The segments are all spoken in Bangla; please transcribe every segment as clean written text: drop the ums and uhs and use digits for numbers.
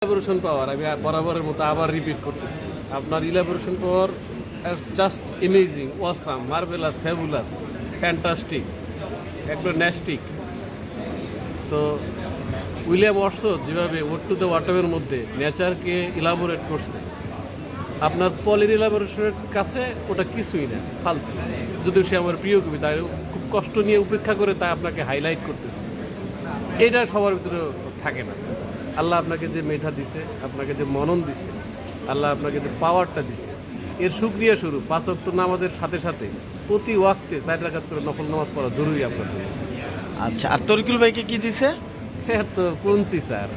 ইলাবোরেশন পাওয়ার আমি বরাবরের মতো আবার রিপিট করতেছি। আপনার elaboration power just amazing, awesome, marvellous, fabulous, fantastic, একদম ন্যাস্টিক। তো উইলিয়াম ওয়াটসন যেভাবে ওয়ার্ড টু দ্য ওয়াটামের মধ্যে নেচারকে ইলাবোরেট করছে, আপনার পলির ইলাবোরেশনের কাছে ওটা কিছুই না, ফালতু। যদিও সে আমার প্রিয় কবি, তাই খুব কষ্ট নিয়ে উপেক্ষা করে তাই আপনাকে হাইলাইট করতেছে। এটা সবার ভিতরে থাকে না। আল্লাহ আপনাকে যে মেধা দিছে, আপনাকে যে মনন দিছে, আল্লাহ আপনাকে যে পাওয়ারটা দিছে, এর শুকরিয়া স্বরূপ 5 ওয়াক্ত নামাজের সাথে সাথে প্রতি ওয়াক্তে 4 রাকাত করে নফল নামাজ পড়া জরুরি আপনার জন্য। আচ্ছা, আর তরিকুল ভাইকে কি দিছে? হ্যাঁ, তো কোনছি স্যার,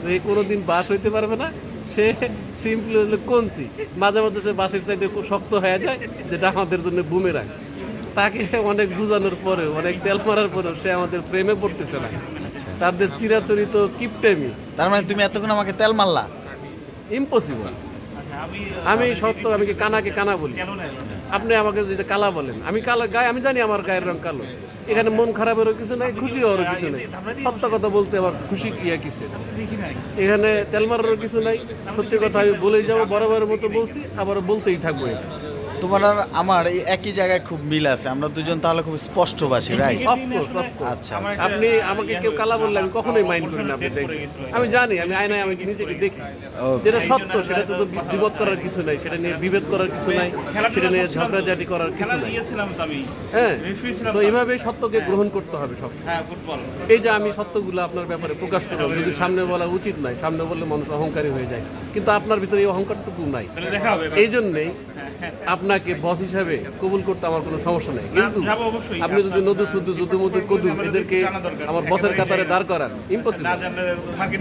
সে কোনোদিন বাস হইতে পারবে না। সে সিম্পলি হলো কোনছি, মাঝে মাঝে সে বাসের চাইতে খুব শক্ত হয়ে যায়, যেটা আমাদের জন্য বুমেরাং। তাকে অনেক বুঝানোর পরেও, অনেক তেল মারার পরেও সে আমাদের প্রেমে পড়তেছে না। তাদের চিরাচরিত কিপটেমি। তার মানে তুমি এতক্ষণ আমাকে তেল মারলা? ইম্পসিবল। আমি সত্য, আমি কি কানাকে কানা বলি, আপনি আমাকে যদি কালা বলেন, আমি কালা গায়ে, আমি জানি আমার গায়ের রং কালো। এখানে মন খারাপেরও কিছু নাই, খুশি হওয়ারও কিছু নেই। সত্য কথা বলতে আবার খুশি ইয়া কিছু, এখানে তেল মারারও কিছু নাই। সত্যি কথা আমি বলেই যাবো, বরাবরের মতো বলছি, আবার বলতেই থাকবো। এটা তোমার আর আমার এই একই জায়গায় খুব মিল আছে, আমরা দুজন তাহলে খুব স্পষ্টভাষী, রাইট? অফকোর্স, আচ্ছা, আপনি আমাকে কেউ কালা বললে আমি কখনোই মাইন্ড করি না। আপনি দেখবেন, আমি জানি, আমি আয়নায় আমি নিজেকে দেখি, যেটা সত্য সেটা তো বিবাদ করার কিছু নাই, সেটা নিয়ে বিভেদ করার কিছু নাই, সেটা নিয়ে ঝগড়াঝাটি করার কিছু নাই। হ্যাঁ, তো এইভাবেই সত্যকে গ্রহণ করতে হবে সব। এই যে আমি সত্যগুলো আপনার ব্যাপারে প্রকাশ করলাম, যদি সামনে বলা উচিত নাই, সামনে বললে মানুষ অহংকারী হয়ে যায়, কিন্তু আপনার ভিতরে এই অহংকারটুকু নাই। এই জন্যেই আপনাকে বস হিসাবে কবুল করতে আমার কোনো সমস্যা নেই। কিন্তু আপনি যদি নদু শুধু যদু মধু কদু এদেরকে আমার বসের কাতারে দাঁড় করান, ইম্পসিবল।